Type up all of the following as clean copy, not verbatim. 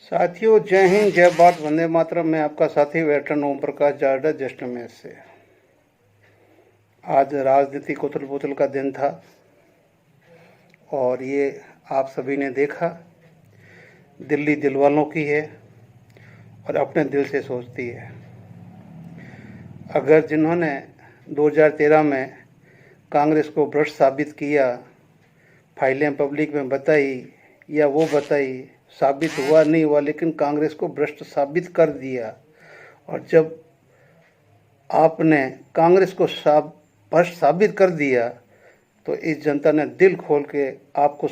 साथियों, जय हिंद, जय भारत, वंदे मातरम। मैं आपका साथी veteran Om Prakash जारडा, just match से। आज राजनीतिक उथल पुथल का दिन था और ये आप सभी ने देखा। दिल्ली दिल वालों की है और अपने दिल से सोचती है। अगर जिन्होंने 2013 में कांग्रेस को भ्रष्ट साबित किया, फाइलें पब्लिक में बताई या वो बताई, साबित हुआ नहीं हुआ, लेकिन कांग्रेस को भ्रष्ट साबित कर दिया। और जब आपने कांग्रेस को भ्रष्ट साबित कर दिया तो इस जनता ने दिल खोल के आपको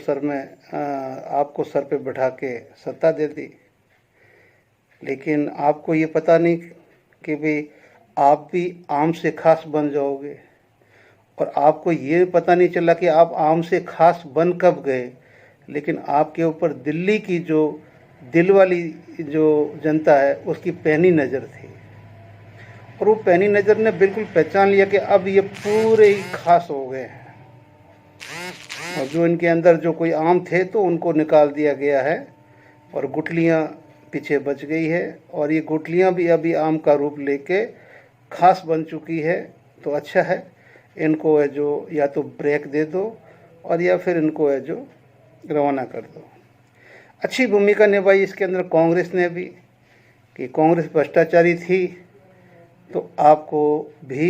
सर पे बैठा के सत्ता दे दी। लेकिन आपको ये पता नहीं कि भाई आप भी आम से खास बन जाओगे, और आपको ये पता नहीं चला कि आप आम से खास बन कब गए। लेकिन आपके ऊपर दिल्ली की जो दिल वाली जो जनता है उसकी पैनी नज़र थी, और वो पैनी नज़र ने बिल्कुल पहचान लिया कि अब ये पूरे ही खास हो गए हैं, और जो इनके अंदर जो कोई आम थे तो उनको निकाल दिया गया है और गुठलियाँ पीछे बच गई है। और ये गुठलियाँ भी अभी आम का रूप लेके खास बन चुकी है। तो अच्छा है, इनको है जो या तो ब्रेक दे दो और या फिर इनको है जो रवाना कर दो। अच्छी भूमिका निभाई इसके अंदर कांग्रेस ने भी, कि कांग्रेस भ्रष्टाचारी थी तो आपको भी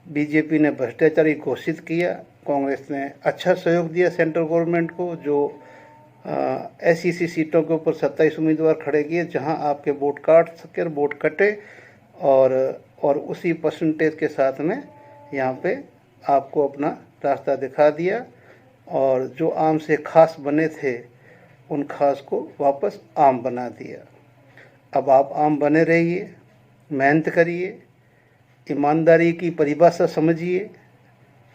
बीजेपी ने भ्रष्टाचारी घोषित किया। कांग्रेस ने अच्छा सहयोग दिया सेंट्रल गवर्नमेंट को, जो ऐसी सीटों के ऊपर 27 उम्मीदवार खड़े किए जहां आपके वोट कटे और उसी परसेंटेज के साथ में यहाँ पे आपको अपना रास्ता दिखा दिया, और जो आम से खास बने थे उन खास को वापस आम बना दिया। अब आप आम बने रहिए, मेहनत करिए, ईमानदारी की परिभाषा समझिए।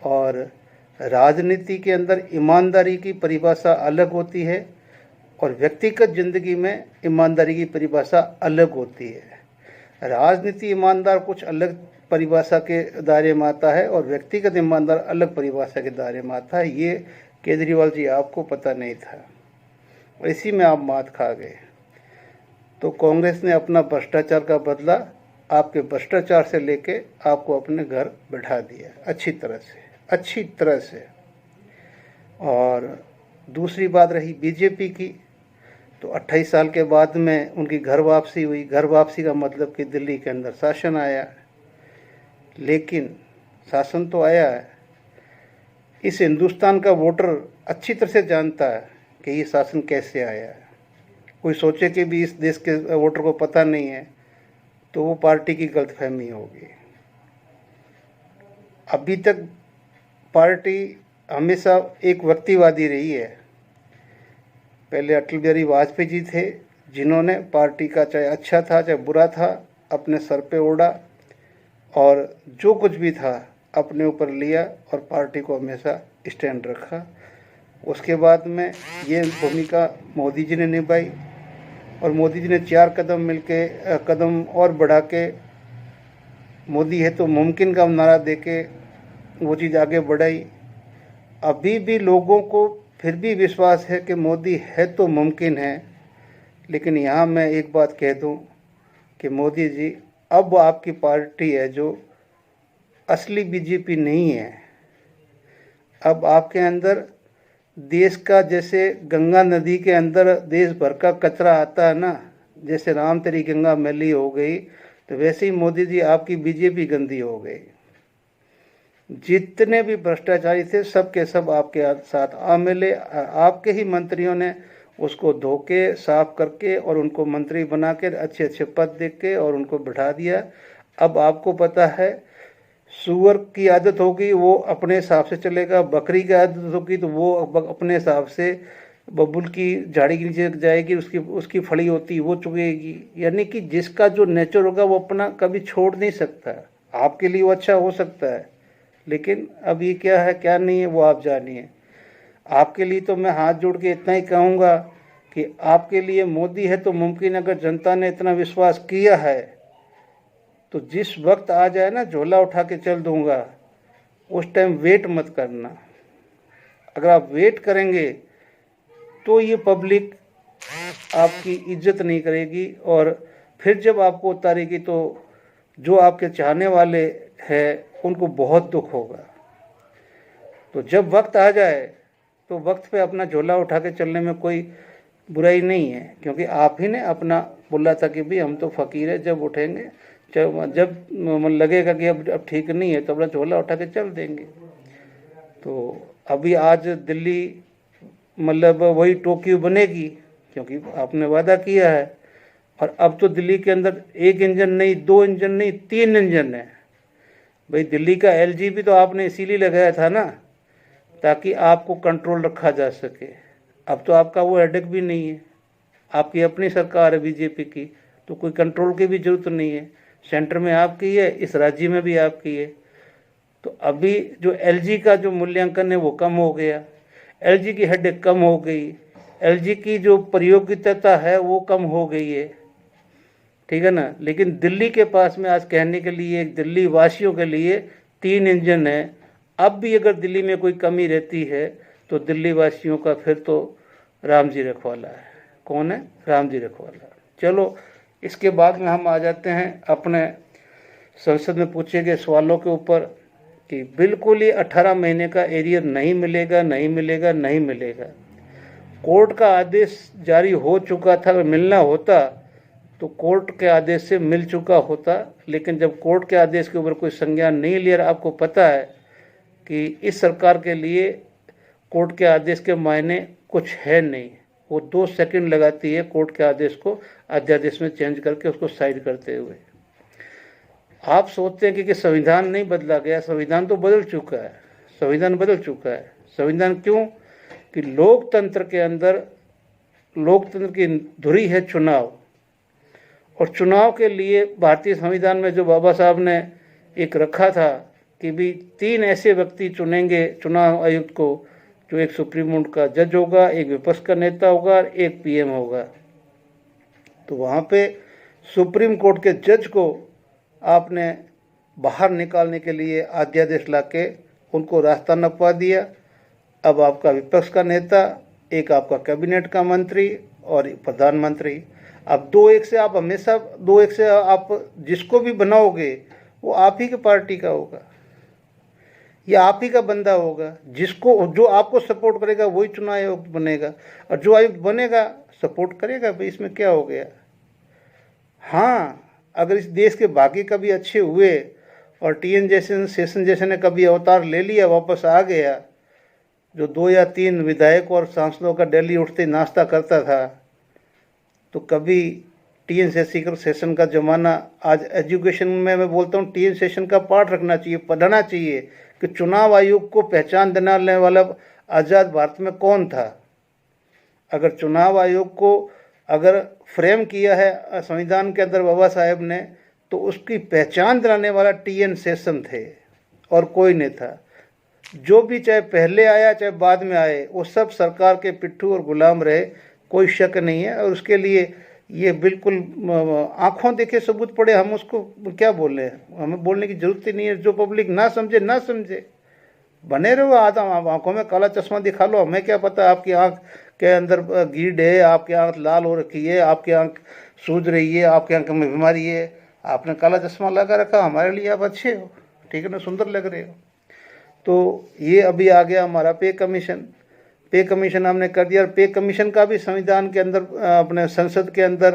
और राजनीति के अंदर ईमानदारी की परिभाषा अलग होती है और व्यक्तिगत ज़िंदगी में ईमानदारी की परिभाषा अलग होती है। राजनीति ईमानदार कुछ अलग परिभाषा के दायरे में आता है और व्यक्तिगत ईमानदार अलग परिभाषा के दायरे में आता है। ये केजरीवाल जी आपको पता नहीं था और इसी में आप मात खा गए। तो कांग्रेस ने अपना भ्रष्टाचार का बदला आपके भ्रष्टाचार से लेके आपको अपने घर बैठा दिया अच्छी तरह से। और दूसरी बात रही बीजेपी की, तो 28 साल के बाद में उनकी घर वापसी हुई। घर वापसी का मतलब कि दिल्ली के अंदर शासन आया, लेकिन शासन तो आया है, इस हिंदुस्तान का वोटर अच्छी तरह से जानता है कि ये शासन कैसे आया है। कोई सोचे कि भी इस देश के वोटर को पता नहीं है तो वो पार्टी की गलतफहमी होगी। अभी तक पार्टी हमेशा एक व्यक्तिवादी रही है। पहले अटल बिहारी वाजपेयी जी थे, जिन्होंने पार्टी का चाहे अच्छा था चाहे बुरा था अपने सर पे ओढ़ा और जो कुछ भी था अपने ऊपर लिया और पार्टी को हमेशा स्टैंड रखा। उसके बाद में ये भूमिका मोदी जी ने निभाई और मोदी जी ने 4 कदम और बढ़ा के मोदी है तो मुमकिन का नारा दे के वो चीज़ आगे बढ़ाई। अभी भी लोगों को फिर भी विश्वास है कि मोदी है तो मुमकिन है। लेकिन यहाँ मैं एक बात कह दूँ कि मोदी जी, अब आपकी पार्टी है जो असली बीजेपी नहीं है। अब आपके अंदर देश का, जैसे गंगा नदी के अंदर देश भर का कचरा आता है ना, जैसे राम तेरी गंगा मैली हो गई, तो वैसे ही मोदी जी आपकी बीजेपी गंदी हो गई। जितने भी भ्रष्टाचारी थे सब के सब आपके साथ आ मिले। आपके ही मंत्रियों ने उसको धो के साफ करके और उनको मंत्री बना के अच्छे पद दे के और उनको बिठा दिया। अब आपको पता है, सूअर की आदत होगी वो अपने हिसाब से चलेगा, बकरी की आदत होगी तो वो अपने हिसाब से बबुल की झाड़ी के नीचे जाएगी, उसकी फली होती वो चुगेगी। यानी कि जिसका जो नेचर होगा वो अपना कभी छोड़ नहीं सकता। आपके लिए वो अच्छा हो सकता है, लेकिन अब ये क्या है क्या नहीं है वो आप जानिए। आपके लिए तो मैं हाथ जोड़ के इतना ही कहूँगा कि आपके लिए मोदी है तो मुमकिन, अगर जनता ने इतना विश्वास किया है तो जिस वक्त आ जाए ना झोला उठा के चल दूंगा, उस टाइम वेट मत करना। अगर आप वेट करेंगे तो ये पब्लिक आपकी इज्जत नहीं करेगी, और फिर जब आपको उतारेगी तो जो आपके चाहने वाले हैं उनको बहुत दुख होगा। तो जब वक्त आ जाए तो वक्त पे अपना झोला उठा के चलने में कोई बुराई नहीं है, क्योंकि आप ही ने अपना बोला था कि भाई हम तो फ़कीर है, जब उठेंगे जब लगेगा कि अब ठीक नहीं है तो अपना झोला उठा के चल देंगे। तो अभी आज दिल्ली मतलब वही टोक्यो बनेगी, क्योंकि आपने वादा किया है। और अब तो दिल्ली के अंदर एक इंजन नहीं, दो इंजन नहीं, 3 इंजन है। भाई दिल्ली का एलजी भी तो आपने इसीलिए लगाया था ना, ताकि आपको कंट्रोल रखा जा सके। अब तो आपका वो हेडेक भी नहीं है, आपकी अपनी सरकार है बीजेपी की, तो कोई कंट्रोल की भी जरूरत नहीं है। सेंटर में आपकी है, इस राज्य में भी आपकी है। तो अभी जो एलजी का जो मूल्यांकन है वो कम हो गया, एलजी की हेडेक कम हो गई, एलजी की जो प्रयोगिता है वो कम हो गई है, ठीक है ना। लेकिन दिल्ली के पास में आज कहने के लिए, दिल्ली वासियों के लिए 3 इंजन है। अब भी अगर दिल्ली में कोई कमी रहती है तो दिल्ली वासियों का फिर तो राम जी रखवाला है। कौन है? राम जी रखवाला। चलो इसके बाद में हम आ जाते हैं अपने संसद में पूछे गए सवालों के ऊपर कि बिल्कुल ही 18 महीने का एरियर नहीं मिलेगा, नहीं मिलेगा, नहीं मिलेगा। कोर्ट का आदेश जारी हो चुका था, अगर मिलना होता तो कोर्ट के आदेश से मिल चुका होता। लेकिन जब कोर्ट के आदेश के ऊपर कोई संज्ञान नहीं लिया, आपको पता है कि इस सरकार के लिए कोर्ट के आदेश के मायने कुछ है नहीं। वो 2 सेकंड लगाती है कोर्ट के आदेश को अध्यादेश में चेंज करके उसको साइड करते हुए। आप सोचते हैं कि संविधान नहीं बदला गया, संविधान तो बदल चुका है, संविधान बदल चुका है। संविधान क्यों? कि लोकतंत्र के अंदर, लोकतंत्र की धुरी है चुनाव, और चुनाव के लिए भारतीय संविधान में जो बाबा साहब ने एक रखा था कि भी 3 ऐसे व्यक्ति चुनेंगे चुनाव आयुक्त को, जो एक सुप्रीम कोर्ट का जज होगा, एक विपक्ष का नेता होगा और एक पीएम होगा। तो वहाँ पे सुप्रीम कोर्ट के जज को आपने बाहर निकालने के लिए अध्यादेश लाके उनको रास्ता नपवा दिया। अब आपका विपक्ष का नेता, एक आपका कैबिनेट का मंत्री और प्रधानमंत्री, अब 2-1 से आप हमेशा 2-1 से आप जिसको भी बनाओगे वो आप ही की पार्टी का होगा या आप ही का बंदा होगा। जिसको जो आपको सपोर्ट करेगा वही चुनाव आयुक्त बनेगा, और जो आयुक्त बनेगा सपोर्ट करेगा। भाई इसमें क्या हो गया? हाँ, अगर इस देश के बाकी कभी अच्छे हुए और टीएन जैसे सेशन जैसे ने कभी अवतार ले लिया, वापस आ गया, जो 2 या 3 विधायक और सांसदों का दिल्ली उठते नाश्ता करता था, तो कभी टीएन सेशन का ज़माना, आज एजुकेशन में मैं बोलता हूँ टीएन सेशन का पाठ रखना चाहिए, पढ़ाना चाहिए कि चुनाव आयोग को पहचान देने वाला आज़ाद भारत में कौन था। अगर चुनाव आयोग को अगर फ्रेम किया है संविधान के अंदर बाबा साहेब ने, तो उसकी पहचान दिलाने वाला टीएन सेशन थे और कोई नहीं था। जो भी चाहे पहले आया चाहे बाद में आए, वो सब सरकार के पिट्ठू और गुलाम रहे, कोई शक नहीं है। और उसके लिए ये बिल्कुल आंखों देखे सबूत पड़े, हम उसको क्या बोले, हमें बोलने की जरूरत ही नहीं है। जो पब्लिक ना समझे ना समझे, बने रहो आंखों में काला चश्मा दिखा लो, हमें क्या पता आपकी आंख के अंदर गीड है, आपकी आंख लाल हो रखी है, आपकी आंख सूज रही है, आपकी आंख में बीमारी है, आपने काला चश्मा लगा रखा, हमारे लिए आप अच्छे हो, ठीक है ना, सुंदर लग रहे हो। तो ये अभी आ गया हमारा पे कमीशन। पे कमीशन हमने कर दिया, और पे कमीशन का भी संविधान के अंदर, अपने संसद के अंदर,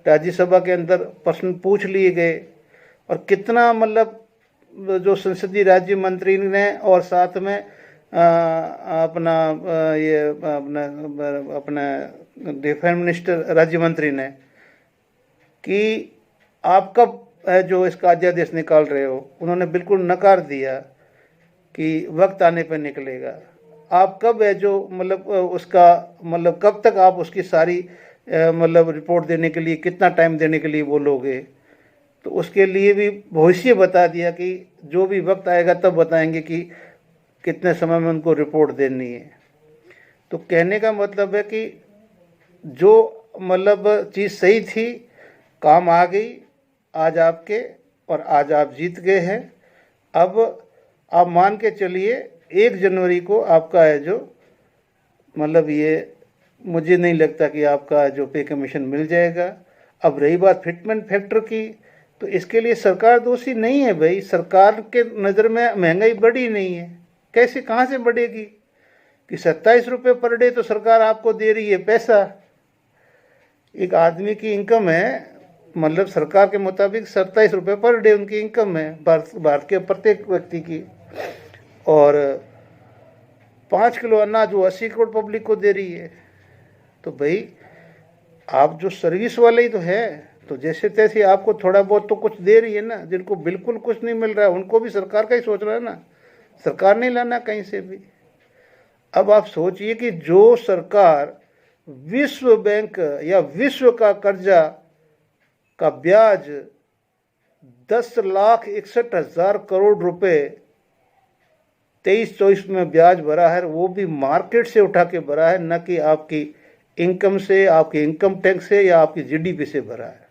राज्यसभा के अंदर प्रश्न पूछ लिए गए। और कितना मतलब जो संसदीय राज्य मंत्री ने और साथ में अपना ये अपना डिफेंस मिनिस्टर राज्य मंत्री ने कि आप कब जो इसका अध्यादेश निकाल रहे हो, उन्होंने बिल्कुल नकार दिया कि वक्त आने पर निकलेगा। आप कब है जो मतलब उसका मतलब कब तक आप उसकी सारी मतलब रिपोर्ट देने के लिए कितना टाइम देने के लिए बोलोगे, तो उसके लिए भी भविष्य बता दिया कि जो भी वक्त आएगा तब बताएंगे कि कितने समय में उनको रिपोर्ट देनी है। तो कहने का मतलब है कि जो मतलब चीज़ सही थी, काम आ गई आज आपके, और आज आप जीत गए हैं। अब आप मान के चलिए 1 जनवरी को आपका है जो मतलब ये मुझे नहीं लगता कि आपका जो पे कमीशन मिल जाएगा। अब रही बात फिटमेंट फैक्टर की, तो इसके लिए सरकार दोषी नहीं है भाई। सरकार के नज़र में महंगाई बढ़ी नहीं है, कैसे कहाँ से बढ़ेगी कि 27 रुपये पर डे तो सरकार आपको दे रही है पैसा। एक आदमी की इनकम है, मतलब सरकार के मुताबिक 27 रुपये पर डे उनकी इनकम है, भारत के प्रत्येक व्यक्ति की। और 5 किलो अनाज वो 80 करोड़ पब्लिक को दे रही है। तो भाई आप जो सर्विस वाले ही तो है, तो जैसे तैसे आपको थोड़ा बहुत तो कुछ दे रही है ना। जिनको बिल्कुल कुछ नहीं मिल रहा है उनको भी सरकार का ही सोच रहा है ना, सरकार नहीं लाना कहीं से भी। अब आप सोचिए कि जो सरकार विश्व बैंक या विश्व का कर्जा का ब्याज 10,61,000 करोड़ रुपए 23-24 में ब्याज भरा है, वो भी मार्केट से उठा के भरा है, न कि आपकी इनकम से, आपके इनकम टैक्स से या आपकी जीडीपी से भरा है।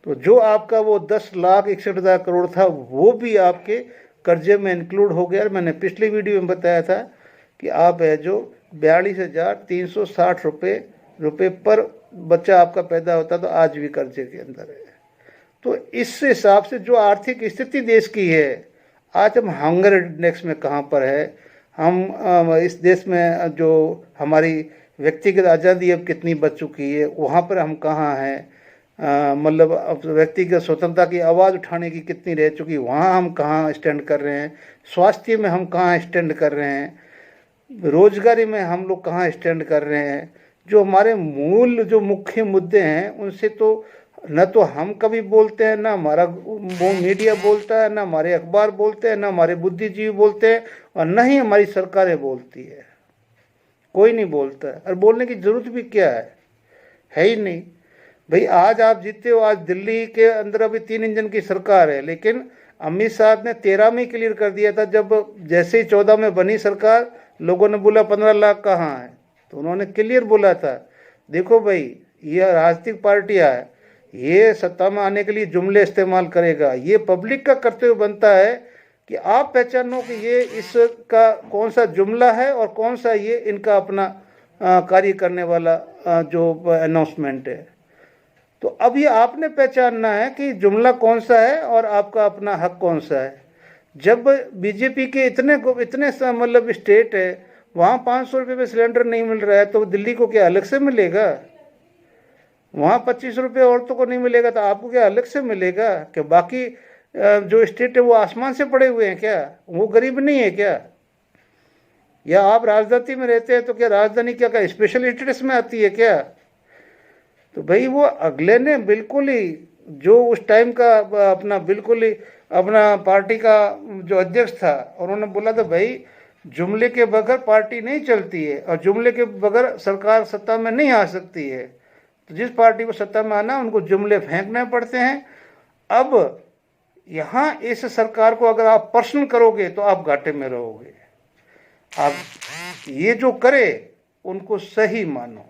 तो जो आपका वो 10,61,000 करोड़ था वो भी आपके कर्जे में इंक्लूड हो गया। मैंने पिछली वीडियो में बताया था कि आप है जो 42,360 रुपये पर बच्चा आपका पैदा होता तो आज भी कर्जे के अंदर है। तो इस हिसाब से जो आर्थिक स्थिति देश की है, आज हम हंगर इंडेक्स में कहाँ पर है, हम इस देश में जो हमारी व्यक्तिगत आज़ादी अब कितनी बच चुकी है, वहाँ पर हम कहाँ हैं, मतलब अब व्यक्तिगत स्वतंत्रता की आवाज़ उठाने की कितनी रह चुकी, वहाँ हम कहाँ स्टैंड कर रहे हैं, स्वास्थ्य में हम कहाँ स्टैंड कर रहे हैं, रोजगारी में हम लोग कहाँ स्टैंड कर रहे हैं। जो हमारे मूल जो मुख्य मुद्दे हैं उनसे तो न तो हम कभी बोलते हैं, ना हमारा वो मीडिया बोलता है, ना हमारे अखबार बोलते हैं, ना हमारे बुद्धिजीवी बोलते हैं, और न ही हमारी सरकारें बोलती है। कोई नहीं बोलता है, और बोलने की ज़रूरत भी क्या है ही नहीं भाई। आज आप जीते हो, आज दिल्ली के अंदर अभी 3 इंजन की सरकार है, लेकिन अमित शाह ने 13 में क्लियर कर दिया था। जब जैसे ही 14 में बनी सरकार, लोगों ने बोला 15 लाख कहाँ है, तो उन्होंने क्लियर बोला था देखो भाई ये राजनीतिक पार्टियाँ है, ये सत्ता में आने के लिए जुमले इस्तेमाल करेगा। ये पब्लिक का कर्तव्य बनता है कि आप पहचानो कि ये इसका कौन सा जुमला है और कौन सा ये इनका अपना कार्य करने वाला जो अनाउंसमेंट है। तो अब ये आपने पहचानना है कि जुमला कौन सा है और आपका अपना हक कौन सा है। जब बीजेपी के इतने मतलब स्टेट है वहाँ 500 रुपये में सिलेंडर नहीं मिल रहा है, तो दिल्ली को क्या अलग से मिलेगा? वहाँ 25 रुपये औरतों को नहीं मिलेगा तो आपको क्या अलग से मिलेगा? कि बाकी जो स्टेट है वो आसमान से पड़े हुए हैं क्या? वो गरीब नहीं है क्या? या आप राजधानी में रहते हैं तो क्या राजधानी क्या स्पेशल स्टेटस में आती है क्या? तो भाई वो अगले ने बिल्कुल ही जो उस टाइम का अपना बिल्कुल ही अपना पार्टी का जो अध्यक्ष था, उन्होंने बोला था भाई जुमले के बगैर पार्टी नहीं चलती है और जुमले के बगैर सरकार सत्ता में नहीं आ सकती है। तो जिस पार्टी को सत्ता में आना उनको जुमले फेंकने पड़ते हैं। अब यहाँ इस सरकार को अगर आप प्रश्न करोगे तो आप घाटे में रहोगे। आप ये जो करे उनको सही मानो।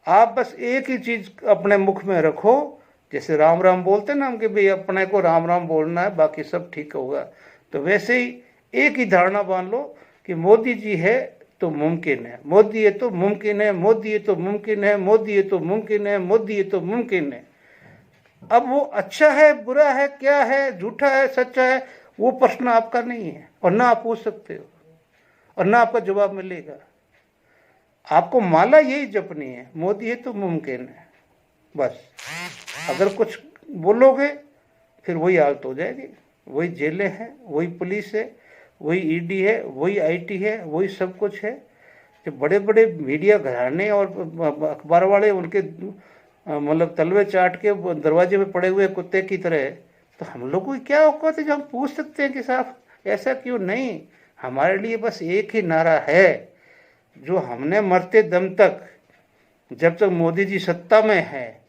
आप बस एक ही चीज अपने मुख में रखो, जैसे राम राम बोलते ना हम कि भाई अपने को राम राम बोलना है बाकी सब ठीक होगा, तो वैसे ही एक ही धारणा बांध लो कि मोदी जी है तो मुमकिन है, मोदी है तो मुमकिन है, मोदी है तो मुमकिन है, मोदी है तो मुमकिन है, मोदी है तो मुमकिन है। अब वो अच्छा है बुरा है क्या है झूठा है सच्चा है वो प्रश्न आपका नहीं है, और ना आप पूछ सकते हो और ना आपका जवाब मिलेगा। आपको माला यही जपनी है, मोदी है तो मुमकिन है बस। अगर कुछ बोलोगे फिर वही हालत हो जाएगी, वही जेलें हैं, वही पुलिस है, वही ईडी है, वही आईटी है, वही सब कुछ है। जो बड़े बड़े मीडिया घराने और अखबार वाले उनके मतलब तलवे चाट के दरवाजे में पड़े हुए कुत्ते की तरह, तो हम लोग को क्या औकात है जो हम पूछ सकते हैं कि साहब ऐसा क्यों नहीं। हमारे लिए बस एक ही नारा है जो हमने मरते दम तक, जब तक मोदी जी सत्ता में है,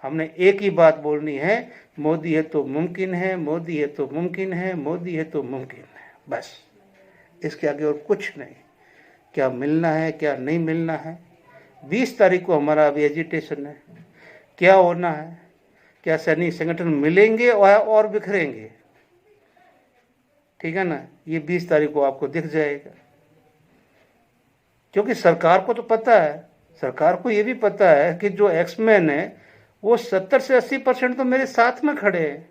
हमने एक ही बात बोलनी है, मोदी है तो मुमकिन है, मोदी है तो मुमकिन है, मोदी है तो मुमकिन है बस। इसके आगे और कुछ नहीं। क्या मिलना है क्या नहीं मिलना है, 20 तारीख को हमारा अभी एजिटेशन है। क्या होना है, क्या सैनिक संगठन मिलेंगे और बिखरेंगे, ठीक है ना, ये 20 तारीख को आपको दिख जाएगा। क्योंकि सरकार को तो पता है, सरकार को ये भी पता है कि जो एक्समैन है वो 70 से 80% तो मेरे साथ में खड़े हैं।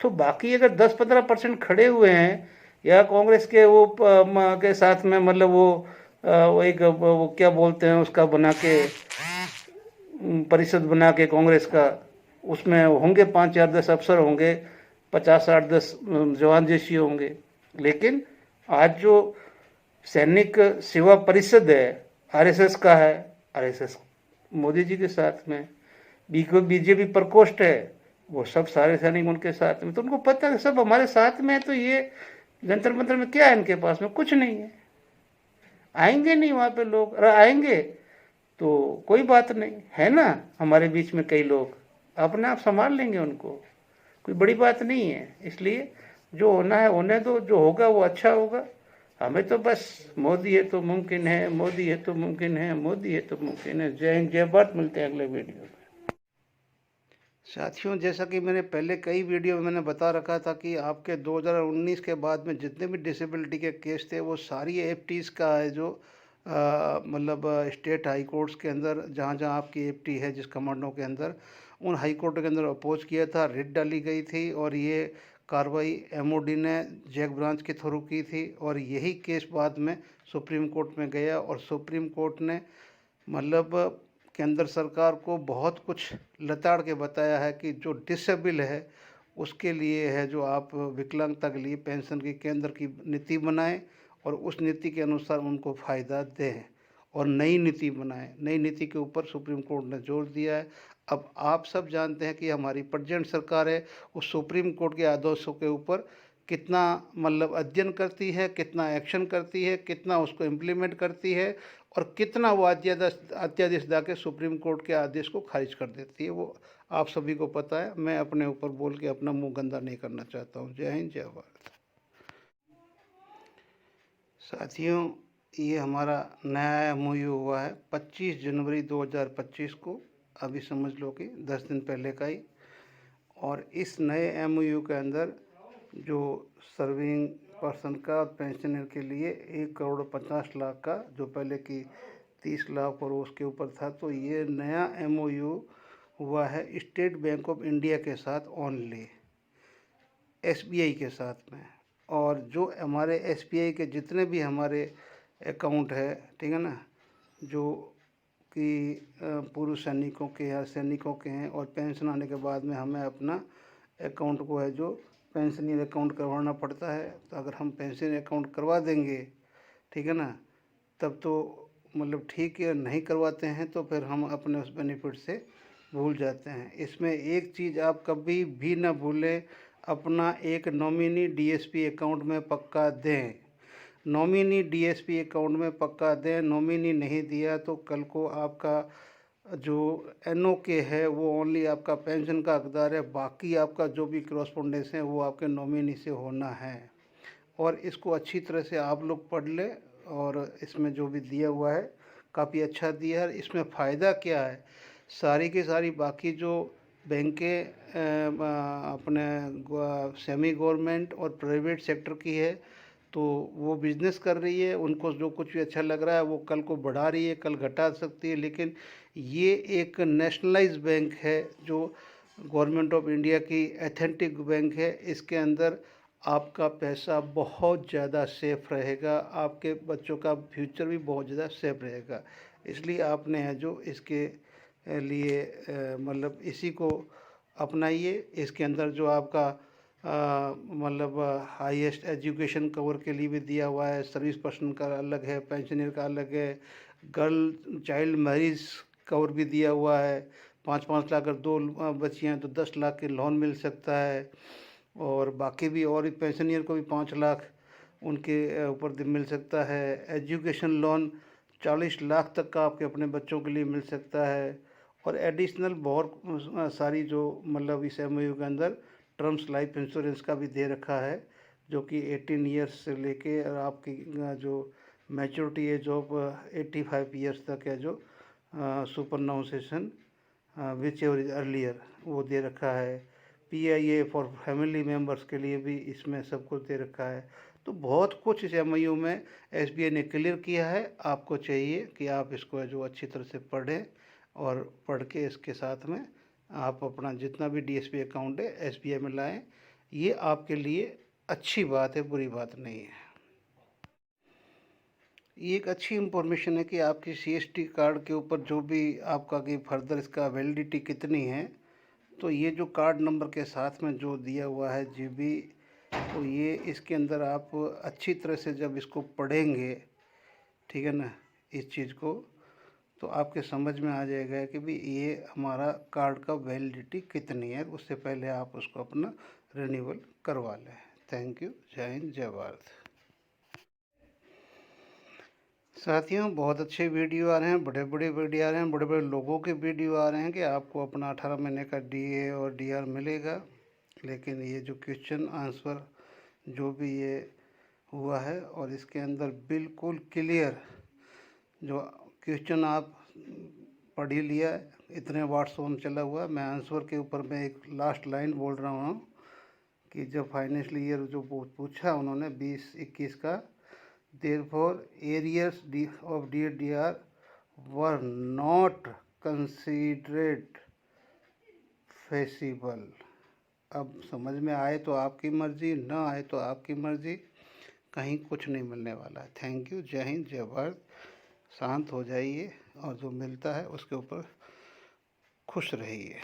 तो बाकी अगर 10-15% खड़े हुए हैं या कांग्रेस के वो के साथ में, मतलब वो एक वो क्या बोलते हैं उसका बना के, परिषद बना के कांग्रेस का, उसमें होंगे 5 या 10 अफसर होंगे, 50 8 10 जवान जैसी होंगे। लेकिन आज जो सैनिक सेवा परिषद है, आरएसएस का है, आरएसएस मोदी जी के साथ में, बीजेपी प्रकोष्ठ है, वो सब सारे सैनिक उनके साथ में। तो उनको पता है सब हमारे साथ में है, तो ये जंतर मंतर में क्या है, इनके पास में कुछ नहीं है। आएंगे नहीं वहां पे लोग, अरे आएंगे तो कोई बात नहीं है ना, हमारे बीच में कई लोग अपने आप संभाल लेंगे उनको, कोई बड़ी बात नहीं है। इसलिए जो होना है होने दो, जो होगा वो अच्छा होगा। हमें तो बस मोदी है तो मुमकिन है, मोदी है तो मुमकिन है, मोदी है तो मुमकिन है। जय हिंद, जय भारत। मिलते हैं अगले वीडियो में। साथियों, जैसा कि मैंने पहले कई वीडियो में मैंने बता रखा था कि आपके 2019 के बाद में जितने भी डिसेबिलिटी के केस थे वो सारी एफटीज़ का है, जो मतलब स्टेट हाई कोर्ट्स के अंदर जहाँ जहाँ आपकी एफटी है जिस कमांडों के अंदर, उन हाई कोर्ट के अंदर अपोज किया था, रिट डाली गई थी और ये कार्रवाई एमओडी ने जैक ब्रांच के थ्रू की थी। और यही केस बाद में सुप्रीम कोर्ट में गया और सुप्रीम कोर्ट ने मतलब केंद्र सरकार को बहुत कुछ लताड़ के बताया है कि जो डिसेबल है उसके लिए है, जो आप विकलांगता के लिए पेंशन की केंद्र की नीति बनाएं और उस नीति के अनुसार उनको फ़ायदा दें और नई नीति बनाएं। नई नीति के ऊपर सुप्रीम कोर्ट ने जोर दिया है। अब आप सब जानते हैं कि हमारी प्रेजेंट सरकार है उस सुप्रीम कोर्ट के आदेशों के ऊपर कितना मतलब अध्ययन करती है, कितना एक्शन करती है, कितना उसको इम्प्लीमेंट करती है और कितना वो अध्यादेश ला के सुप्रीम कोर्ट के आदेश को खारिज कर देती है, वो आप सभी को पता है। मैं अपने ऊपर बोल के अपना मुंह गंदा नहीं करना चाहता हूँ। जय हिंद, जय भारत। साथियों, ये हमारा नया एमओयू हुआ है 25 जनवरी 2025 को, अभी समझ लो कि 10 दिन पहले का ही। और इस नए एमओयू के अंदर जो सर्विंग पर्सन का पेंशनर के लिए 1,50,00,000 का, जो पहले की 30 लाख और उसके ऊपर था, तो ये नया एमओयू हुआ है स्टेट बैंक ऑफ इंडिया के साथ ओनली, एसबीआई के साथ में। और जो हमारे एसबीआई के जितने भी हमारे अकाउंट है, ठीक है ना, जो कि पूर्व सैनिकों के या सैनिकों के हैं और पेंशन आने के बाद में हमें अपना अकाउंट को है जो पेंशनर अकाउंट करवाना पड़ता है। तो अगर हम पेंशन अकाउंट करवा देंगे, ठीक है ना, तब तो मतलब ठीक है, नहीं करवाते हैं तो फिर हम अपने उस बेनिफिट से भूल जाते हैं। इसमें एक चीज़ आप कभी भी ना भूलें, अपना एक नॉमिनी डीएसपी अकाउंट में पक्का दें। नॉमिनी डीएसपी अकाउंट में पक्का दें। नॉमिनी नहीं दिया तो कल को आपका जो एनओके है वो ओनली आपका पेंशन का हकदार है, बाकी आपका जो भी करस्पॉन्डेंस है वो आपके नॉमिनी से होना है। और इसको अच्छी तरह से आप लोग पढ़ लें। और इसमें जो भी दिया हुआ है काफ़ी अच्छा दिया है। इसमें फ़ायदा क्या है, सारी की सारी बाकी जो बैंकें अपने सेमी गवर्नमेंट और प्राइवेट सेक्टर की है, तो वो बिज़नेस कर रही है, उनको जो कुछ भी अच्छा लग रहा है वो कल को बढ़ा रही है, कल घटा सकती है। लेकिन ये एक नेशनलाइज बैंक है जो गवर्नमेंट ऑफ इंडिया की एथेंटिक बैंक है। इसके अंदर आपका पैसा बहुत ज़्यादा सेफ रहेगा, आपके बच्चों का फ्यूचर भी बहुत ज़्यादा सेफ रहेगा। इसलिए आपने है जो इसके लिए मतलब इसी को अपनाइए। इसके अंदर जो आपका मतलब हाईएस्ट एजुकेशन कवर के लिए भी दिया हुआ है, सर्विस पर्सन का अलग है, पेंशनर का अलग है, गर्ल चाइल्ड मैरिज कवर भी दिया हुआ है। 5-5 लाख, अगर 2 बच्चियाँ हैं तो 10 लाख के लोन मिल सकता है। और बाकी भी और पेंशनियर को भी 5 लाख उनके ऊपर मिल सकता है। एजुकेशन लोन 40 लाख तक का आपके अपने बच्चों के लिए मिल सकता है। और एडिशनल बहुत सारी जो मतलब इस एमओयू के अंदर टर्म्स लाइफ इंश्योरेंस का भी दे रखा है, जो कि 18 ईयर्स से लेके और आपकी जो मैच्योरिटी एज ऑफ 85 ईयर्स तक है, जो सुपरनाउंसेशन विच एवर इज अर्लियर, वो दे रखा है। पीआईए फॉर फैमिली मेम्बर्स के लिए भी इसमें सब कुछ दे रखा है। तो बहुत कुछ इस एमओयू में एसबीआई ने क्लियर किया है। आपको चाहिए कि आप इसको जो अच्छी तरह से पढ़ें और पढ़ के इसके साथ में आप अपना जितना भी डीएसपी अकाउंट है एसबीआई में लाएं। ये आपके लिए अच्छी बात है, बुरी बात नहीं है। ये एक अच्छी इन्फॉर्मेशन है कि आपकी सीएसटी कार्ड के ऊपर जो भी आपका कि फर्दर इसका वैलिडिटी कितनी है, तो ये जो कार्ड नंबर के साथ में जो दिया हुआ है जीबी, तो ये इसके अंदर आप अच्छी तरह से जब इसको पढ़ेंगे, ठीक है ना, इस चीज़ को, तो आपके समझ में आ जाएगा कि भी ये हमारा कार्ड का वैलिडिटी कितनी है। उससे पहले आप उसको अपना रिन्यूअल करवा लें। Thank you. जय हिंद, जय भारत। साथियों, बहुत अच्छे वीडियो आ रहे हैं, बड़े बड़े वीडियो आ रहे हैं, बड़े बड़े लोगों के वीडियो आ रहे हैं कि आपको अपना 18 महीने का डीए और डीआर मिलेगा। लेकिन ये जो क्वेश्चन आंसर जो भी ये हुआ है और इसके अंदर बिल्कुल क्लियर जो क्वेश्चन आप पढ़ ही लिया है, इतने व्हाट्सएप में चला हुआ है। मैं आंसर के ऊपर मैं एक लास्ट लाइन बोल रहा हूँ कि जब फाइनेंशियल ईयर जो पूछा उन्होंने 20-21 का, therefore arrears of DDR were not considered feasible. अब समझ में आए तो आपकी मर्ज़ी, ना आए तो आपकी मर्ज़ी, कहीं कुछ नहीं मिलने वाला है। Thank you. जय हिंद, जय भारत। शांत हो जाइए और जो मिलता है उसके ऊपर खुश रहिए।